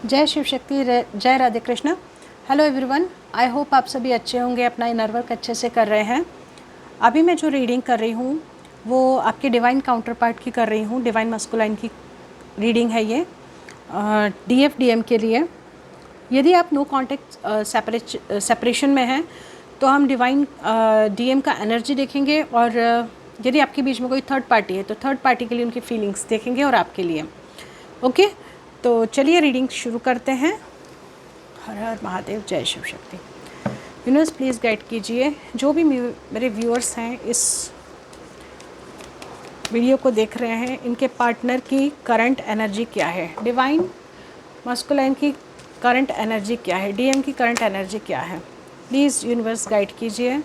जय शिव शक्ति, जय Radhe Krishna. Hello everyone, I hope आप सभी अच्छे होंगे, अपना इनर वर्क अच्छे से कर रहे हैं। अभी मैं जो रीडिंग कर रही हूँ वो आपके डिवाइन काउंटर पार्ट की कर रही हूँ। डिवाइन मस्कुलाइन की रीडिंग है ये DFDM के लिए। यदि आप नो कॉन्टेक्ट सेपरेशन में हैं तो हम डिवाइन DM का एनर्जी देखेंगे, और यदि आपके बीच में कोई थर्ड पार्टी है तो थर्ड पार्टी के लिए उनकी फीलिंग्स देखेंगे और आपके लिए। ओके, तो चलिए रीडिंग शुरू करते हैं। हर हर महादेव, जय Shiv Shakti. Universe please guide कीजिए जो भी मेरे व्यूअर्स हैं, इस वीडियो को देख रहे हैं, इनके पार्टनर की करंट एनर्जी क्या है, डिवाइन मस्कुलाइन की करंट एनर्जी क्या है, DM की करंट एनर्जी क्या है। प्लीज़ यूनिवर्स गाइड कीजिए।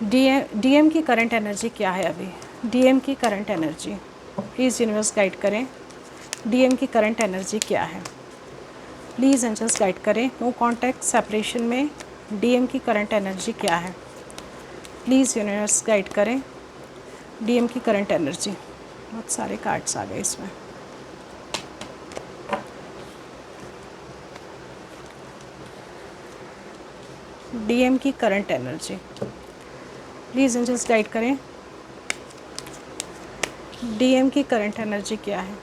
DM की करंट एनर्जी क्या है अभी, DM की current energy please universe guide करें। DM की करंट एनर्जी क्या है, प्लीज़ एंजल्स गाइड करें। नो कॉन्टैक्ट सेपरेशन में DM की करंट एनर्जी क्या है, प्लीज़ यूनिवर्स गाइड करें। DM की करंट एनर्जी, बहुत सारे कार्ड्स आ गए इसमें। DM की current energy please angels guide करें। DM की करंट एनर्जी क्या है,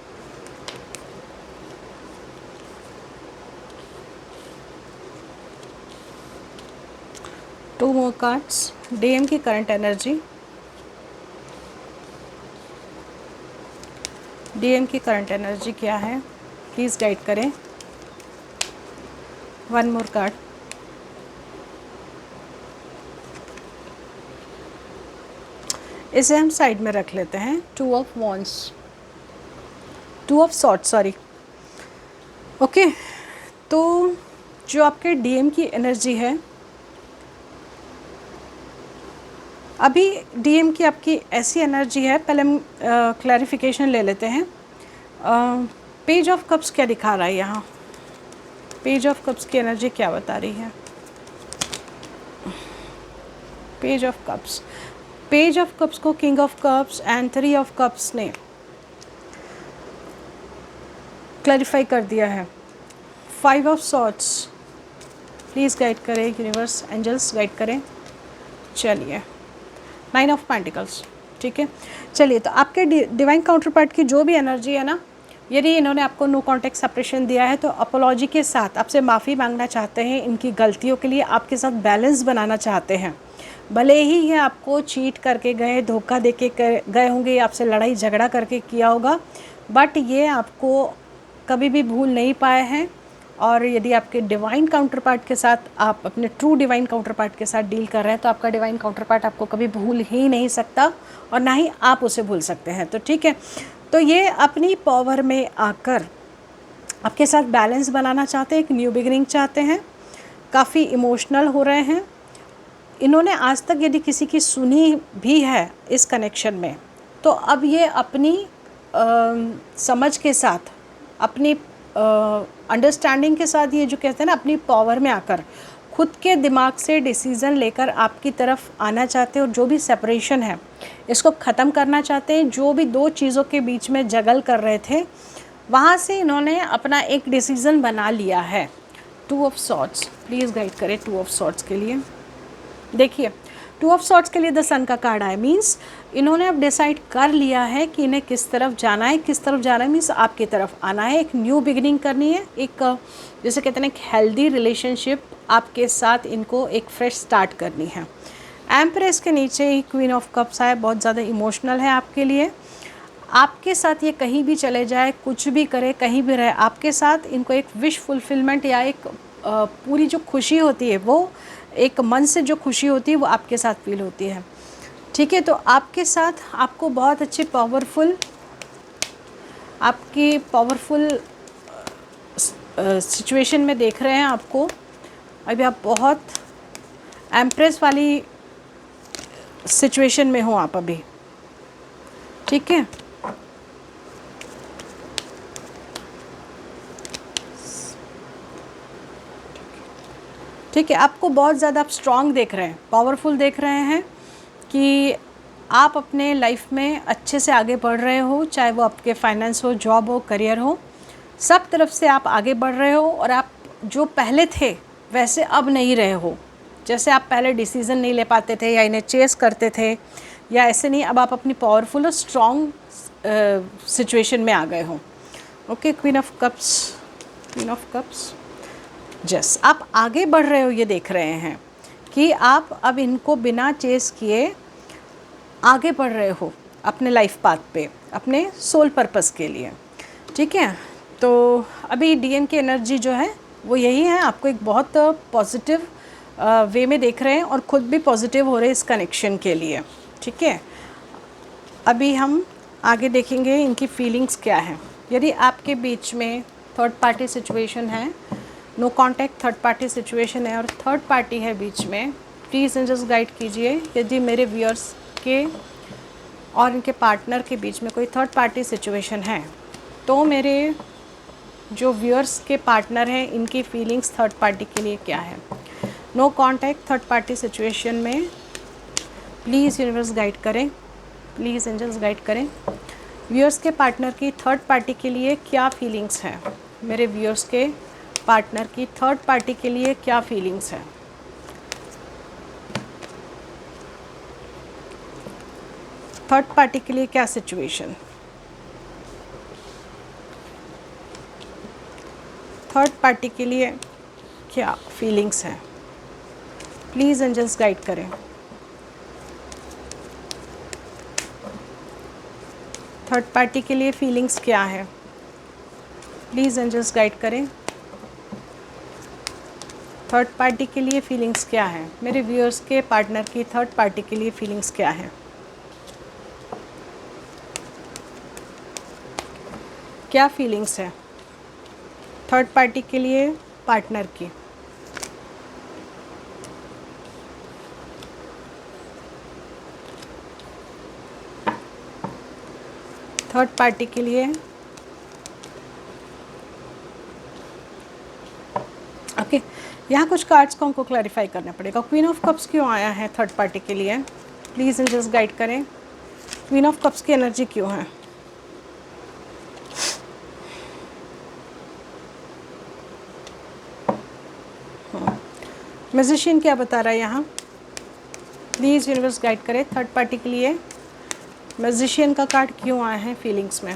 टू मोर कार्ड्स। DM की करंट एनर्जी, DM की करंट एनर्जी क्या है, प्लीज़ गाइड करें। One more card. इसे हम साइड में रख लेते हैं। Two of wands, two of swords, sorry. Okay, तो जो आपके DM की एनर्जी है अभी, DM की आपकी ऐसी एनर्जी है, पहले हम क्लैरिफिकेशन ले लेते हैं। पेज ऑफ कप्स क्या दिखा रहा है यहाँ, पेज ऑफ कप्स की एनर्जी क्या बता रही है। Page of cups, page of cups को king of cups and 3 of cups ने क्लैरिफाई कर दिया है। 5 ऑफ सॉर्ड्स, प्लीज़ गाइड करें यूनिवर्स, एंजल्स गाइड करें। चलिए, 9 ऑफ पेंटिकल्स, ठीक है। चलिए, तो आपके डिवाइन काउंटर पार्ट की जो भी एनर्जी है ना, यदि इन्होंने आपको नो कॉन्टैक्ट सेपरेशन दिया है तो अपोलॉजी के साथ आपसे माफ़ी मांगना चाहते हैं इनकी गलतियों के लिए, आपके साथ बैलेंस बनाना चाहते हैं। भले ही ये आपको चीट करके गए, धोखा दे के गए होंगे, आपसे लड़ाई झगड़ा करके किया होगा, बट ये आपको कभी भी भूल नहीं पाए हैं। और यदि आपके डिवाइन काउंटर पार्ट के साथ, आप अपने ट्रू डिवाइन काउंटर पार्ट के साथ डील कर रहे हैं, तो आपका डिवाइन काउंटर पार्ट आपको कभी भूल ही नहीं सकता और ना ही आप उसे भूल सकते हैं। तो ठीक है, तो ये अपनी पावर में आकर आपके साथ बैलेंस बनाना चाहते हैं, एक न्यू बिगिनिंग चाहते हैं, काफ़ी इमोशनल हो रहे हैं। इन्होंने आज तक यदि किसी की सुनी भी है इस कनेक्शन में, तो अब ये अपनी समझ के साथ, अपनी अंडरस्टैंडिंग के साथ, ये जो कहते हैं ना, अपनी पावर में आकर खुद के दिमाग से डिसीज़न लेकर आपकी तरफ आना चाहते हैं, और जो भी सेपरेशन है इसको ख़त्म करना चाहते हैं। जो भी दो चीज़ों के बीच में जगल कर रहे थे, वहाँ से इन्होंने अपना एक डिसीज़न बना लिया है। 2 ऑफ सॉर्ड्स, प्लीज़ गाइड करें 2 ऑफ सॉर्ड्स के लिए। देखिए, 2 ऑफ सॉर्ड्स के लिए द सन का कार्ड आया, मीन्स इन्होंने अब डिसाइड कर लिया है कि इन्हें किस तरफ जाना है। किस तरफ जाना है मीन्स आपकी तरफ आना है, एक न्यू बिगिनिंग करनी है, एक जैसे कहते हैं एक हेल्दी रिलेशनशिप आपके साथ, इनको एक फ्रेश स्टार्ट करनी है। एम्प्रेस के नीचे ही क्वीन ऑफ कप्स आया, बहुत ज़्यादा इमोशनल है आपके लिए। आपके साथ ये कहीं भी चले जाए, कुछ भी करे, कहीं भी रहे, आपके साथ इनको एक विश फुलफिलमेंट या एक पूरी जो खुशी होती है, वो एक मन से जो खुशी होती है वो आपके साथ फील होती है। ठीक है, तो आपके साथ आपको बहुत अच्छे पावरफुल, आपकी पावरफुल सिचुएशन में देख रहे हैं आपको। अभी आप बहुत एम्प्रेस वाली सिचुएशन में हो आप अभी, ठीक है। ठीक है, आपको बहुत ज़्यादा आप स्ट्रॉन्ग देख रहे हैं, पावरफुल देख रहे हैं कि आप अपने लाइफ में अच्छे से आगे बढ़ रहे हो, चाहे वो आपके फाइनेंस हो, जॉब हो, करियर हो, सब हर तरफ से आप आगे बढ़ रहे हो और आप जो पहले थे वैसे अब नहीं रहे हो। जैसे आप पहले डिसीज़न नहीं ले पाते थे या इन्हें चेस करते थे या ऐसे नहीं, अब आप अपनी पावरफुल और स्ट्रॉन्ग सिचुएशन में आ गए हो। Okay, queen of cups, queen of cups, just आप आगे बढ़ रहे हो, ये देख रहे हैं कि आप अब इनको बिना चेस किए आगे बढ़ रहे हो अपने लाइफ पाथ पे, अपने सोल पर्पस के लिए। ठीक है, तो अभी डीएन की एनर्जी जो है वो यही है, आपको एक बहुत पॉजिटिव वे में देख रहे हैं और ख़ुद भी पॉजिटिव हो रहे हैं इस कनेक्शन के लिए। ठीक है, अभी हम आगे देखेंगे इनकी फीलिंग्स क्या है। यदि आपके बीच में थर्ड पार्टी सिचुएशन है, no contact third party situation है और थर्ड पार्टी है बीच में, प्लीज़ जस्ट गाइड कीजिए। यदि मेरे व्यूअर्स के और इनके पार्टनर के बीच में कोई थर्ड पार्टी सिचुएशन है तो मेरे जो व्यूअर्स के पार्टनर हैं इनकी फीलिंग्स थर्ड पार्टी के लिए क्या है। No contact third party situation में प्लीज़ यूनिवर्स गाइड करें, प्लीज़ एंजल्स गाइड करें। व्यूअर्स के पार्टनर की थर्ड पार्टी के लिए क्या फीलिंग्स है, मेरे व्यूअर्स के पार्टनर की थर्ड पार्टी के लिए क्या फीलिंग्स है। थर्ड पार्टी के लिए क्या सिचुएशन, थर्ड पार्टी के लिए क्या फीलिंग्स हैं, प्लीज़ एंजल्स गाइड करें। थर्ड पार्टी के लिए फीलिंग्स क्या है, प्लीज़ एंजल्स गाइड करें। थर्ड पार्टी के लिए फीलिंग्स क्या है, मेरे व्यूअर्स के पार्टनर की थर्ड पार्टी के लिए फीलिंग्स क्या है। क्या फीलिंग्स है थर्ड पार्टी के लिए पार्टनर की। थर्ड पार्टी के लिए ओके, यहाँ कुछ कार्ड्स को हमको क्लैरिफाई करना पड़ेगा। क्वीन ऑफ कप्स क्यों आया है थर्ड पार्टी के लिए, प्लीज़ एंजल्स गाइड करें। क्वीन ऑफ कप्स की एनर्जी क्यों है। मैजिशियन क्या बता रहा है यहाँ, प्लीज़ यूनिवर्स गाइड करें थर्ड पार्टी के लिए। मैजिशियन का कार्ड क्यों आया है फीलिंग्स में।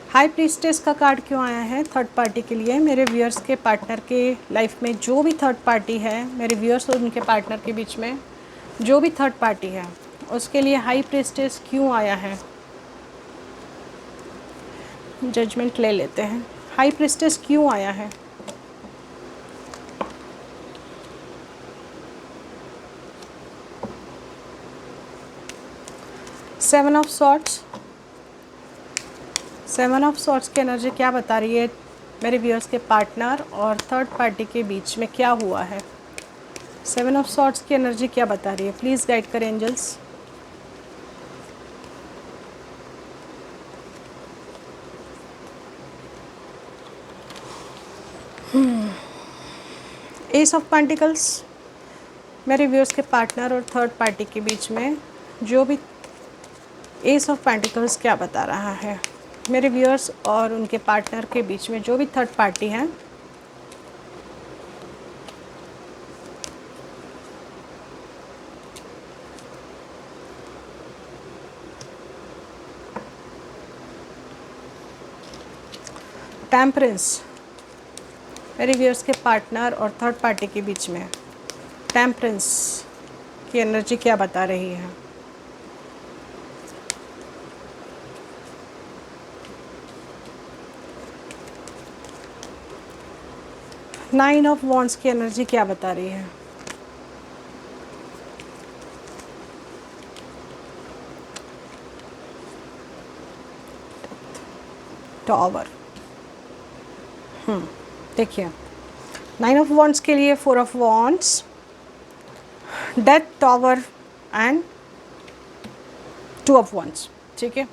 हाई प्रीस्टेस का कार्ड क्यों आया है थर्ड पार्टी के लिए, मेरे व्यूअर्स के पार्टनर के लाइफ में जो भी थर्ड पार्टी है, मेरे व्यूअर्स और उनके पार्टनर के बीच में जो भी थर्ड पार्टी है उसके लिए हाई प्रीस्टेस क्यों आया है। जजमेंट ले लेते हैं, हाई प्रीस्टेस क्यों आया है। Seven of swords, seven of swords की एनर्जी क्या बता रही है, मेरे व्यूअर्स के पार्टनर और थर्ड पार्टी के बीच में क्या हुआ है। सेवन ऑफ सॉर्ड्स की एनर्जी क्या बता रही है, प्लीज़ गाइड करें एंजल्स। एस ऑफ पेंटिकल्स, मेरे व्यूअर्स के पार्टनर और थर्ड पार्टी के बीच में जो भी एस ऑफ पेंटिकल्स क्या बता रहा है, मेरे व्यूअर्स और उनके पार्टनर के बीच में जो भी थर्ड पार्टी है टेम्परेंस, मेरे व्यूअर्स के पार्टनर और थर्ड पार्टी के बीच में टेम्परेंस की एनर्जी क्या बता रही है। नाइन ऑफ वॉन्ड्स की एनर्जी क्या बता रही है। टॉवर, देखिए नाइन ऑफ वॉन्ड्स के लिए four of wands, death, tower and to of wands. ठीक है,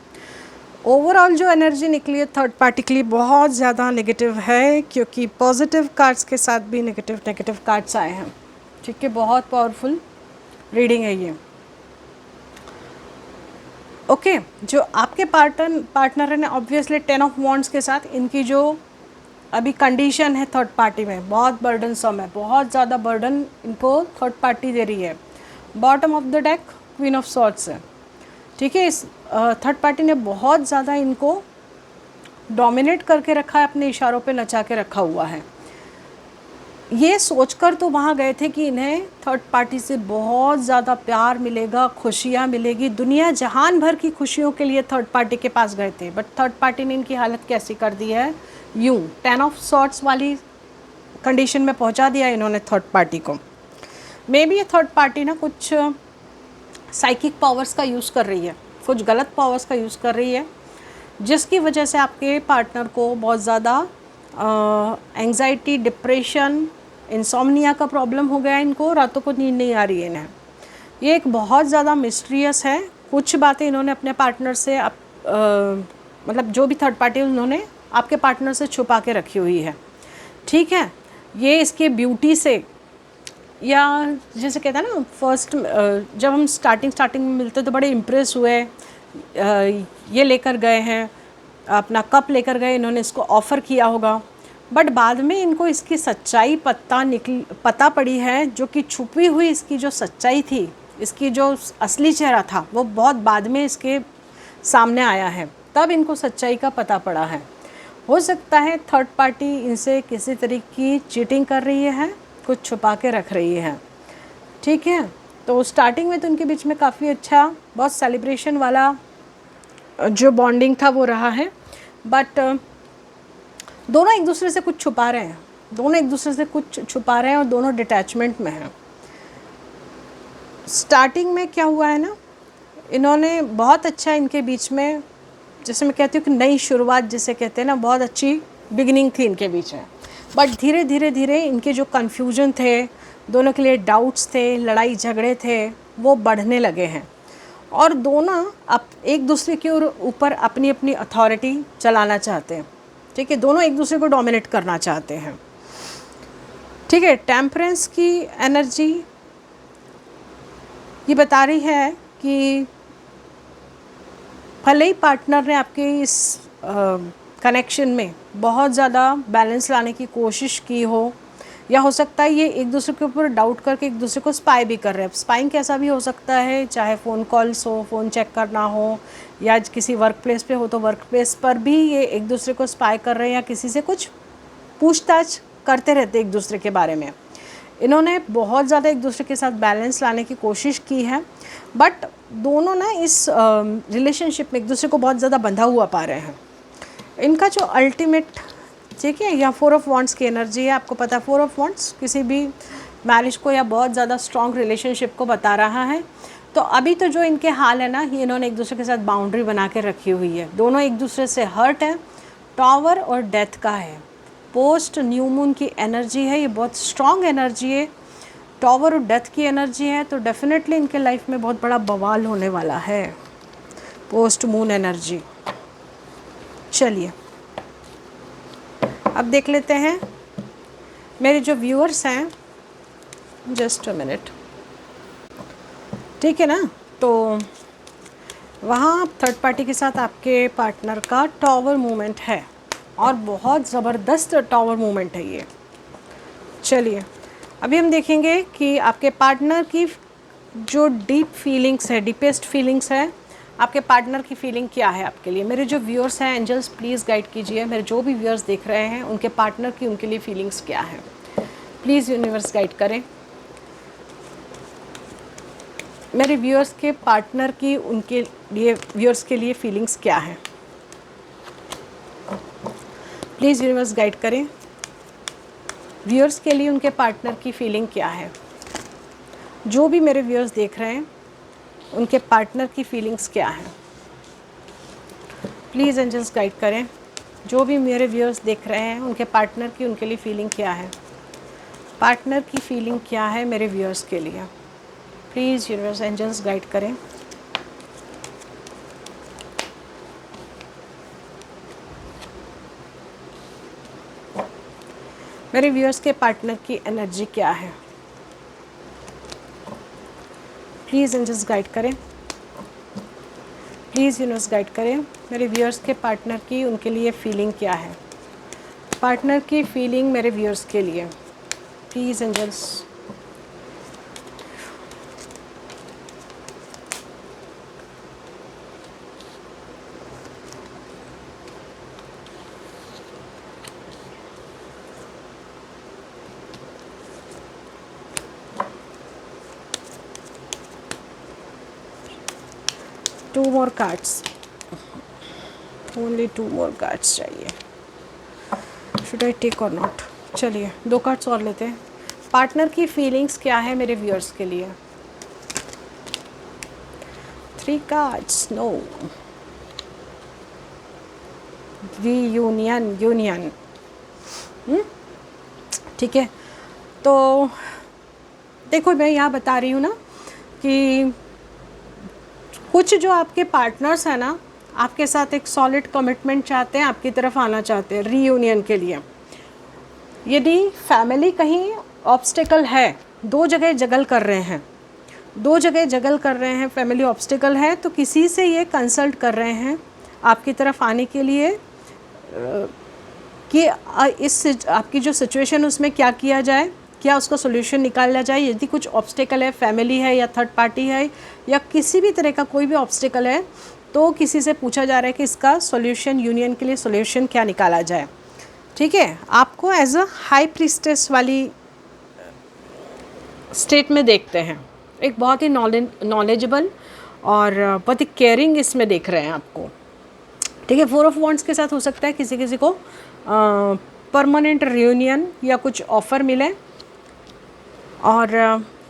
ओवरऑल जो एनर्जी निकली है थर्ड पार्टी के लिए बहुत ज़्यादा नेगेटिव है, क्योंकि पॉजिटिव कार्ड्स के साथ भी नेगेटिव कार्ड्स आए हैं। ठीक है, बहुत पावरफुल रीडिंग है ये। ओके जो आपके पार्टनर है ना, ऑब्वियसली 10 ऑफ वॉन्ड्स के साथ इनकी जो अभी कंडीशन है थर्ड पार्टी में बहुत बर्डनसम है, बहुत ज़्यादा बर्डन इनको थर्ड पार्टी दे रही है। Bottom of the deck queen of swords है, ठीक है। इस थर्ड पार्टी ने बहुत ज़्यादा इनको डोमिनेट करके रखा है, अपने इशारों पे नचा के रखा हुआ है। ये सोचकर तो वहाँ गए थे कि इन्हें थर्ड पार्टी से बहुत ज़्यादा प्यार मिलेगा, खुशियाँ मिलेगी, दुनिया जहान भर की खुशियों के लिए थर्ड पार्टी के पास गए थे। बट थर्ड पार्टी ने इनकी हालत कैसी कर दी है, यूँ 10 ऑफ सॉर्ड्स वाली कंडीशन में पहुँचा दिया इन्होंने थर्ड पार्टी को। मे बी ये थर्ड पार्टी ना कुछ साइकिक पावर्स का यूज़ कर रही है, कुछ गलत पावर्स का यूज़ कर रही है, जिसकी वजह से आपके पार्टनर को बहुत ज़्यादा एंग्जाइटी, डिप्रेशन, इंसोम्निया का प्रॉब्लम हो गया है। इनको रातों को नींद नहीं आ रही है इन्हें। ये एक बहुत ज़्यादा मिस्टीरियस है। कुछ बातें इन्होंने अपने पार्टनर से मतलब जो भी थर्ड पार्टी उन्होंने आपके पार्टनर से छुपा के रखी हुई है, ठीक है। ये इसके ब्यूटी से, या जैसे कहते हैं ना फर्स्ट जब हम स्टार्टिंग में मिलते तो बड़े इम्प्रेस हुए, ये लेकर गए हैं अपना कप लेकर गए, इन्होंने इसको ऑफ़र किया होगा, बट बाद में इनको इसकी सच्चाई पता पड़ी है, जो कि छुपी हुई इसकी जो सच्चाई थी, इसकी जो असली चेहरा था वो बहुत बाद में इसके सामने आया है, तब इनको सच्चाई का पता पड़ा है। हो सकता है थर्ड पार्टी इनसे किसी तरीके की चीटिंग कर रही है, कुछ छुपा के रख रही है, ठीक है। तो स्टार्टिंग में तो उनके बीच में काफ़ी अच्छा, बहुत सेलिब्रेशन वाला जो बॉन्डिंग था वो रहा है, बट दोनों एक दूसरे से कुछ छुपा रहे हैं, और दोनों डिटैचमेंट में हैं। स्टार्टिंग में क्या हुआ है ना, इन्होंने बहुत अच्छा इनके बीच में, जैसे मैं कहती हूँ कि नई शुरुआत जिसे कहते हैं ना, बहुत अच्छी बिगिनिंग थी इनके बीच में, बट धीरे धीरे इनके जो कन्फ्यूजन थे, दोनों के लिए डाउट्स थे, लड़ाई झगड़े थे, वो बढ़ने लगे हैं, और दोनों अब एक दूसरे के ऊपर अपनी अपनी अथॉरिटी चलाना चाहते हैं, ठीक है। दोनों एक दूसरे को डोमिनेट करना चाहते हैं, ठीक है। टेम्परेंस की एनर्जी ये बता रही है कि भले ही पार्टनर ने आपके इस कनेक्शन में बहुत ज़्यादा बैलेंस लाने की कोशिश की हो, या हो सकता है ये एक दूसरे के ऊपर डाउट करके एक दूसरे को स्पाई भी कर रहे हैं। स्पाइंग कैसा भी हो सकता है, चाहे फ़ोन कॉल्स हो, फ़ोन चेक करना हो, या किसी वर्क प्लेस पे हो तो वर्क प्लेस पर भी ये एक दूसरे को स्पाई कर रहे हैं, या किसी से कुछ पूछताछ करते रहते एक दूसरे के बारे में। इन्होंने बहुत ज़्यादा एक दूसरे के साथ बैलेंस लाने की कोशिश की है, बट दोनों ना इस रिलेशनशिप में एक दूसरे को बहुत ज़्यादा बंधा हुआ पा रहे हैं। इनका जो अल्टीमेट, ठीक है, या 4 ऑफ वॉन्ड्स की एनर्जी है, आपको पता है 4 ऑफ वॉन्ड्स किसी भी मैरिज को या बहुत ज़्यादा स्ट्रॉन्ग रिलेशनशिप को बता रहा है। तो अभी तो जो इनके हाल है ना, ये इन्होंने एक दूसरे के साथ बाउंड्री बना के रखी हुई है, दोनों एक दूसरे से हर्ट है। टॉवर और डेथ का है, पोस्ट न्यू मून की एनर्जी है, ये बहुत स्ट्रॉन्ग एनर्जी है, टॉवर और डेथ की एनर्जी है, तो डेफिनेटली इनके लाइफ में बहुत बड़ा बवाल होने वाला है, पोस्ट मून एनर्जी। चलिए अब देख लेते हैं मेरे जो व्यूअर्स हैं, जस्ट अ मिनट, ठीक है ना। तो वहाँ थर्ड पार्टी के साथ आपके पार्टनर का टॉवर मूवमेंट है, और बहुत ज़बरदस्त टॉवर मूवमेंट है ये। चलिए अभी हम देखेंगे कि आपके पार्टनर की जो डीप फीलिंग्स है, डीपेस्ट फीलिंग्स है, आपके पार्टनर की फीलिंग क्या है आपके लिए। मेरे जो व्यूअर्स हैं, एंजल्स प्लीज़ गाइड कीजिए, मेरे जो भी व्यूअर्स देख रहे हैं उनके पार्टनर की, उनके लिए फीलिंग्स क्या है, प्लीज़ यूनिवर्स गाइड करें। मेरे व्यूअर्स के पार्टनर की, उनके लिए, व्यूअर्स के लिए फीलिंग्स क्या है, प्लीज़ यूनिवर्स गाइड करें। व्यूअर्स के लिए उनके पार्टनर की फीलिंग क्या है, जो भी मेरे व्यूअर्स देख रहे हैं उनके पार्टनर की फीलिंग्स क्या है, प्लीज़ एंजल्स गाइड करें। जो भी मेरे व्यूअर्स देख रहे हैं उनके पार्टनर की, उनके लिए फीलिंग क्या है, पार्टनर की फीलिंग क्या है मेरे व्यूअर्स के लिए, प्लीज़ यूनिवर्स एंजल्स गाइड करें। मेरे व्यूअर्स के पार्टनर की एनर्जी क्या है, प्लीज़ एंजल्स गाइड करें। प्लीज़ यूनिवर्स गाइड करें मेरे व्यूअर्स के पार्टनर की, उनके लिए फीलिंग क्या है, पार्टनर की फीलिंग मेरे व्यूअर्स के लिए, please angels. Two more cards, only two more cards चाहिए। Should I take or not? चलिए 2 कार्ड्स और लेते हैं। पार्टनर की फीलिंग्स क्या है मेरे व्यूअर्स के लिए? 3 कार्ड्स, नो, रीयूनियन, यूनियन। ठीक है, तो देखो मैं यहाँ बता रही हूँ ना कि कुछ जो आपके पार्टनर्स हैं ना, आपके साथ एक सॉलिड कमिटमेंट चाहते हैं, आपकी तरफ आना चाहते हैं रीयूनियन के लिए। यदि फैमिली कहीं ऑब्स्टिकल है, 2 जगह जगल कर रहे हैं, 2 जगह जगल कर रहे हैं, फैमिली ऑब्स्टिकल है, तो किसी से ये कंसल्ट कर रहे हैं आपकी तरफ आने के लिए कि इस आपकी जो सिचुएशन उसमें क्या किया जाए, क्या उसका सोल्यूशन निकाला जाए। यदि कुछ ऑब्स्टिकल है, फैमिली है या थर्ड पार्टी है या किसी भी तरह का कोई भी ऑब्स्टिकल है, तो किसी से पूछा जा रहा है कि इसका सोल्यूशन, यूनियन के लिए सोल्यूशन क्या निकाला जाए। ठीक है, आपको एज अ हाई प्रीस्टेस वाली स्टेट में देखते हैं, एक बहुत ही नॉलेजेबल और बहुत ही केयरिंग इसमें देख रहे हैं आपको। ठीक है, 4 ऑफ वॉन्ड्स के साथ हो सकता है किसी किसी को परमानेंट रियूनियन या कुछ ऑफ़र मिले, और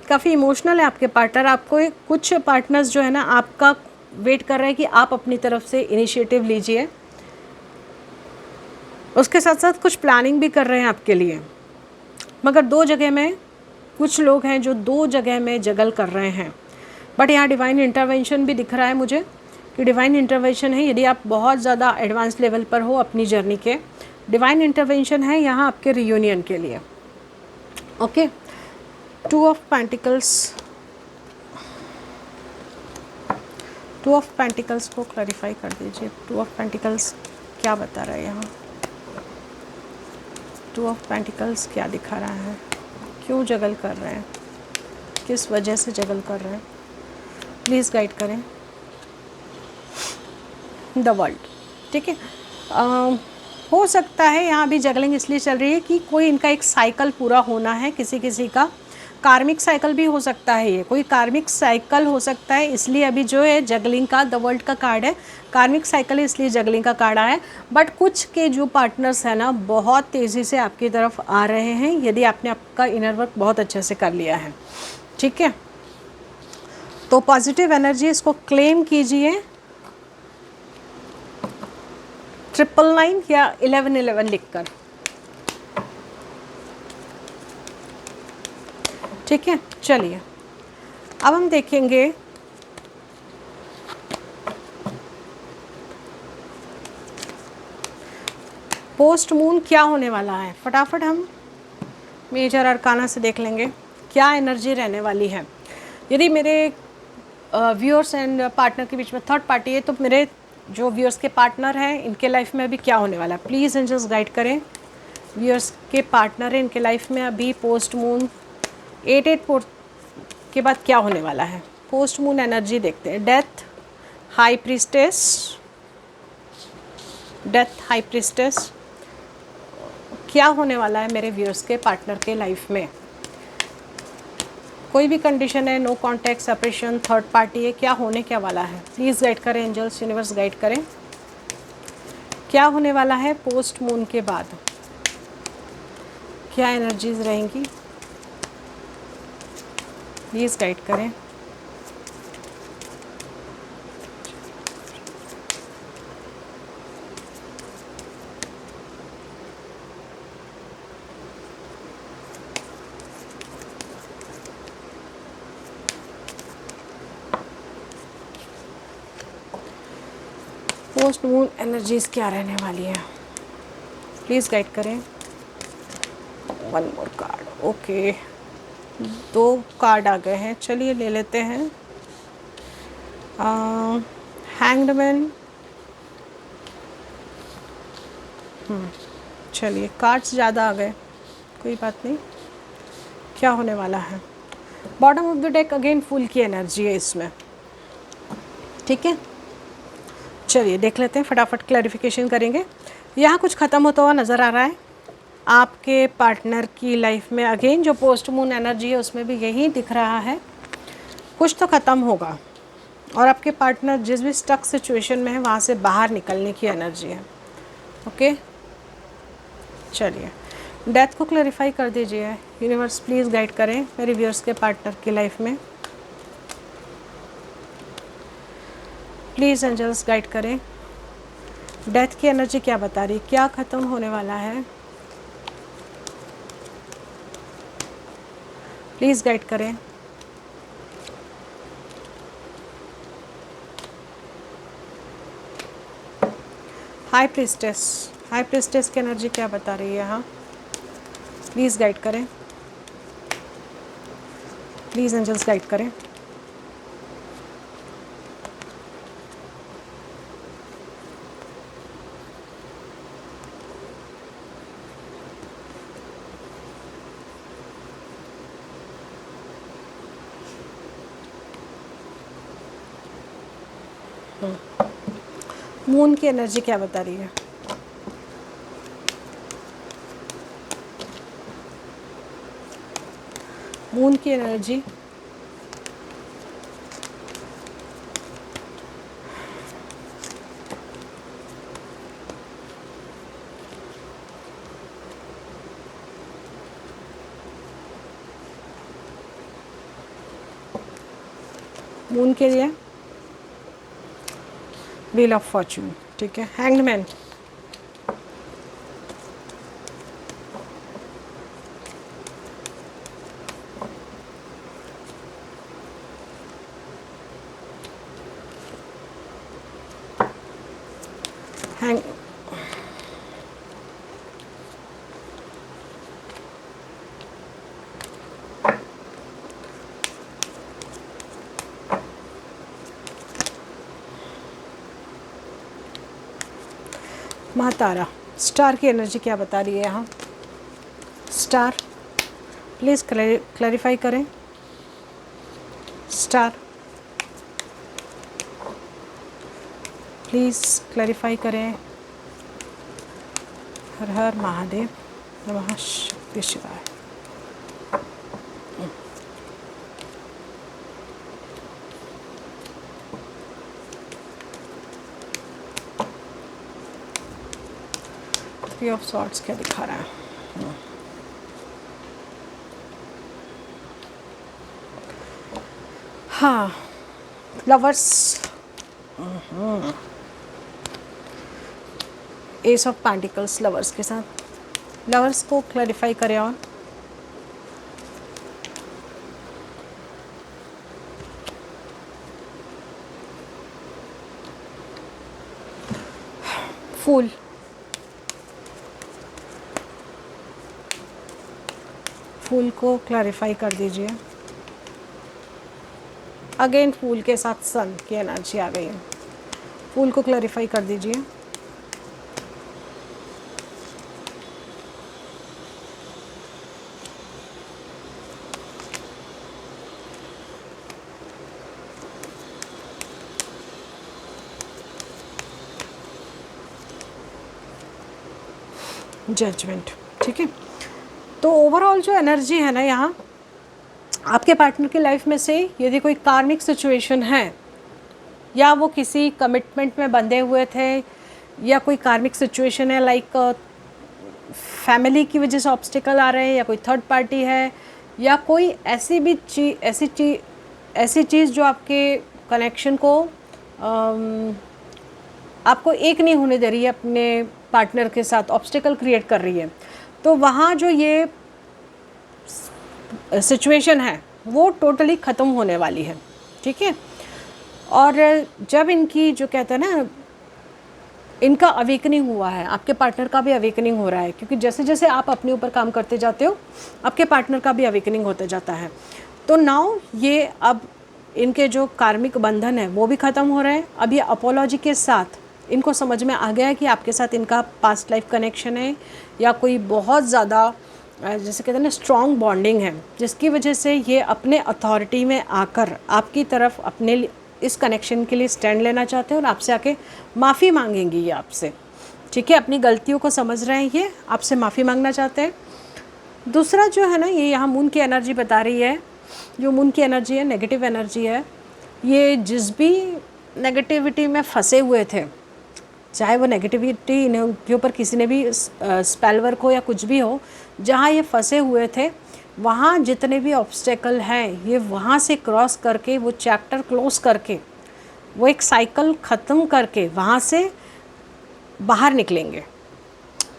काफ़ी इमोशनल है आपके पार्टनर। आपको कुछ पार्टनर्स जो है ना आपका वेट कर रहे हैं कि आप अपनी तरफ से इनिशिएटिव लीजिए, उसके साथ साथ कुछ प्लानिंग भी कर रहे हैं आपके लिए। मगर 2 जगह में कुछ लोग हैं जो 2 जगह में जगल कर रहे हैं, बट यहाँ डिवाइन इंटरवेंशन भी दिख रहा है मुझे कि डिवाइन इंटरवेंशन है। यदि आप बहुत ज़्यादा एडवांस लेवल पर हो अपनी जर्नी के, डिवाइन इंटरवेंशन है यहाँ आपके रियूनियन के लिए। Okay, 2 of pentacles, 2 of pentacles को क्लैरिफाई कर दीजिए। 2 ऑफ पेंटिकल्स क्या बता रहा है यहाँ? 2 ऑफ पेंटिकल्स क्या दिखा रहा है? क्यों जगल कर रहे हैं, किस वजह से जगल कर रहे हैं? प्लीज़ गाइड करें द वर्ल्ड। ठीक है, हो सकता है यहाँ भी जगलिंग इसलिए चल रही है कि कोई इनका एक साइकिल पूरा होना है, किसी किसी का कार्मिक साइकिल भी हो सकता है, ये कोई कार्मिक साइकिल हो सकता है, इसलिए अभी जो है जगलिंग का द वर्ल्ड का कार्ड है, कार्मिक साइकिल है इसलिए जगलिंग का कार्ड आया है। बट कुछ के जो पार्टनर्स हैं ना बहुत तेज़ी से आपकी तरफ आ रहे हैं, यदि आपने आपका इनर वर्क बहुत अच्छे से कर लिया है। ठीक है, तो पॉजिटिव एनर्जी इसको क्लेम कीजिए। 999 या 1111 लिखकर। ठीक है, चलिए अब हम देखेंगे पोस्ट मून क्या होने वाला है। फटाफट हम मेजर अरकाना से देख लेंगे क्या एनर्जी रहने वाली है। यदि मेरे व्यूअर्स एंड पार्टनर के बीच में थर्ड पार्टी है, तो मेरे जो व्यूअर्स के पार्टनर हैं इनके लाइफ में अभी क्या होने वाला है, प्लीज़ एंजल्स गाइड करें। व्यूअर्स के पार्टनर है इनके लाइफ में अभी पोस्ट मून 884 के बाद क्या होने वाला है। पोस्ट मून एनर्जी देखते हैं। Death, high priestess, death, high priestess, क्या होने वाला है मेरे व्यूअर्स के पार्टनर के लाइफ में। कोई भी कंडीशन है, no contact, separation, third party है, क्या होने क्या वाला है, प्लीज़ गाइड करें एंजल्स, यूनिवर्स गाइड करें क्या होने वाला है पोस्ट मून के बाद, क्या एनर्जीज रहेंगी, प्लीज़ गाइड करें। पोस्ट मून एनर्जीज क्या रहने वाली है, प्लीज़ गाइड करें। 1 मोर कार्ड, ओके, 2 कार्ड आ गए हैं, चलिए ले लेते हैं। Hanged man. चलिए कार्ड्स ज़्यादा आ गए, कोई बात नहीं। क्या होने वाला है? Bottom of the deck again full की एनर्जी है इसमें, ठीक है। चलिए देख लेते हैं, फटाफट क्लैरिफिकेशन करेंगे। यहाँ कुछ ख़त्म होता हुआ नज़र आ रहा है आपके पार्टनर की लाइफ में। अगेन जो पोस्ट मून एनर्जी है उसमें भी यही दिख रहा है, कुछ तो ख़त्म होगा और आपके पार्टनर जिस भी स्टक सिचुएशन में है वहाँ से बाहर निकलने की एनर्जी है। ओके, चलिए डेथ को क्लैरिफाई कर दीजिए। यूनिवर्स प्लीज़ गाइड करें मेरे व्यूअर्स के पार्टनर की लाइफ में। प्लीज़ एंजल्स गाइड करें, डेथ की एनर्जी क्या बता रही, क्या ख़त्म होने वाला है। प्लीज़ गाइड करें। हाई प्रिस्टेस की एनर्जी क्या बता रही है यहाँ, प्लीज़ गाइड करें। प्लीज़ एंजल्स गाइड करें। मून की एनर्जी क्या बता रही है? मून की एनर्जी मून के लिए व्हील ऑफ फॉर्चून, ठीक है। हैंग्ड मैन, महातारा। स्टार की एनर्जी क्या बता रही है यहाँ? स्टार प्लीज़ क्लैरिफाई करें। स्टार प्लीज़ क्लैरिफाई करें। हर हर महादेव, नमः शक्ति शिवाय। थ्री ऑफ सॉर्ड्स क्या दिखा रहा है? हाँ, lovers, S of pentacles lovers के साथ। लवर्स को क्लैरिफाई करें और फूल, फूल को क्लैरिफाई कर दीजिए। अगेन फूल के साथ सन की एनर्जी आ गई है, फूल को क्लैरिफाई कर दीजिए। जजमेंट, ठीक है। तो ओवरऑल जो एनर्जी है ना यहाँ, आपके पार्टनर की लाइफ में से यदि कोई कार्मिक सिचुएशन है या वो किसी कमिटमेंट में बंधे हुए थे या कोई कार्मिक सिचुएशन है लाइक फैमिली की वजह से ऑब्स्टिकल आ रहे हैं या कोई थर्ड पार्टी है या कोई ऐसी भी ऐसी चीज़ जो आपके कनेक्शन को आपको एक नहीं होने दे रही है अपने पार्टनर के साथ, ऑब्स्टिकल क्रिएट कर रही है, तो वहाँ जो ये सिचुएशन है वो टोटली ख़त्म होने वाली है, ठीक है। और जब इनकी जो कहते हैं ना, इनका अवेकनिंग हुआ है, आपके पार्टनर का भी अवेकनिंग हो रहा है, क्योंकि जैसे जैसे आप अपने ऊपर काम करते जाते हो आपके पार्टनर का भी अवेकनिंग होता जाता है। तो नाउ ये अब इनके जो कार्मिक बंधन है वो भी ख़त्म हो रहे हैं। अब ये अपोलॉजी के साथ इनको समझ में आ गया है कि आपके साथ इनका पास्ट लाइफ कनेक्शन है या कोई बहुत ज़्यादा जैसे कहते हैं ना स्ट्रॉन्ग बॉन्डिंग है, जिसकी वजह से ये अपने अथॉरिटी में आकर आपकी तरफ अपने इस कनेक्शन के लिए स्टैंड लेना चाहते हैं और आपसे आके माफ़ी मांगेंगी ये आपसे, ठीक है। अपनी गलतियों को समझ रहे हैं, ये आपसे माफ़ी मांगना चाहते हैं। दूसरा जो है ना, ये यहाँ मून की एनर्जी बता रही है, जो मून की एनर्जी है नेगेटिव एनर्जी है। ये जिस भी नेगेटिविटी में फंसे हुए थे, चाहे वो नेगेटिविटी के ऊपर किसी ने भी स्पेल वर्क हो या कुछ भी हो, जहाँ ये फंसे हुए थे वहाँ जितने भी ऑब्स्टेकल हैं ये वहाँ से क्रॉस करके वो चैप्टर क्लोज करके वो एक साइकिल ख़त्म करके वहाँ से बाहर निकलेंगे,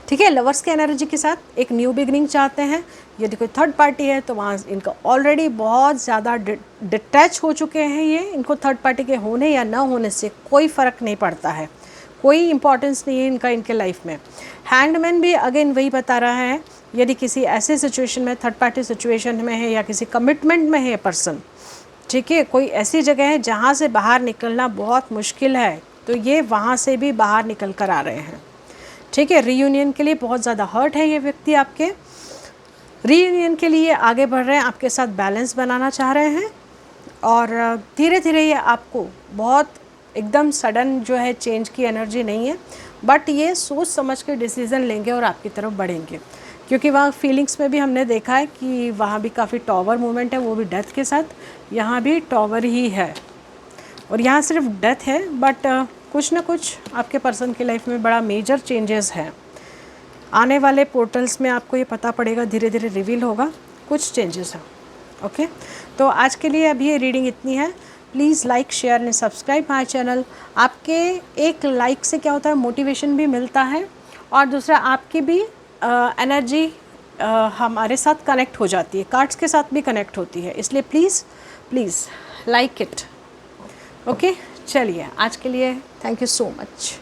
ठीक है। लवर्स के एनर्जी के साथ एक न्यू बिगनिंग चाहते हैं। यदि कोई थर्ड पार्टी है तो वहाँ इनका ऑलरेडी बहुत ज़्यादा डिटैच हो चुके हैं ये, इनको थर्ड पार्टी के होने या ना होने से कोई फ़र्क नहीं पड़ता है, कोई इंपॉर्टेंस नहीं है इनका इनके लाइफ में। हैंडमैन भी अगेन वही बता रहा है, यदि किसी ऐसे सिचुएशन में थर्ड पार्टी सिचुएशन में है या किसी कमिटमेंट में है पर्सन, ठीक है, कोई ऐसी जगह है जहाँ से बाहर निकलना बहुत मुश्किल है, तो ये वहाँ से भी बाहर निकल कर आ रहे हैं, ठीक है। रीयूनियन के लिए बहुत ज़्यादा हर्ट है ये व्यक्ति, आपके रीयूनियन के लिए आगे बढ़ रहे हैं, आपके साथ बैलेंस बनाना चाह रहे हैं और धीरे धीरे ये आपको बहुत एकदम सडन जो है चेंज की एनर्जी नहीं है, बट ये सोच समझ के डिसीज़न लेंगे और आपकी तरफ बढ़ेंगे, क्योंकि वहाँ फीलिंग्स में भी हमने देखा है कि वहाँ भी काफ़ी टॉवर मूवमेंट है, वो भी डेथ के साथ। यहाँ भी टॉवर ही है और यहाँ सिर्फ डेथ है, बट कुछ ना कुछ आपके पर्सन की लाइफ में बड़ा मेजर चेंजेस है। आने वाले पोर्टल्स में आपको ये पता पड़ेगा, धीरे धीरे रिवील होगा, कुछ चेंजेस हैं, ओके। तो आज के लिए अभी ये रीडिंग इतनी है। Please like share and subscribe my channel. आपके एक लाइक से क्या होता है, मोटिवेशन भी मिलता है और दूसरा आपकी भी एनर्जी हमारे साथ कनेक्ट हो जाती है, कार्ड्स के साथ भी कनेक्ट होती है, इसलिए please please like it, okay. चलिए आज के लिए थैंक यू सो मच।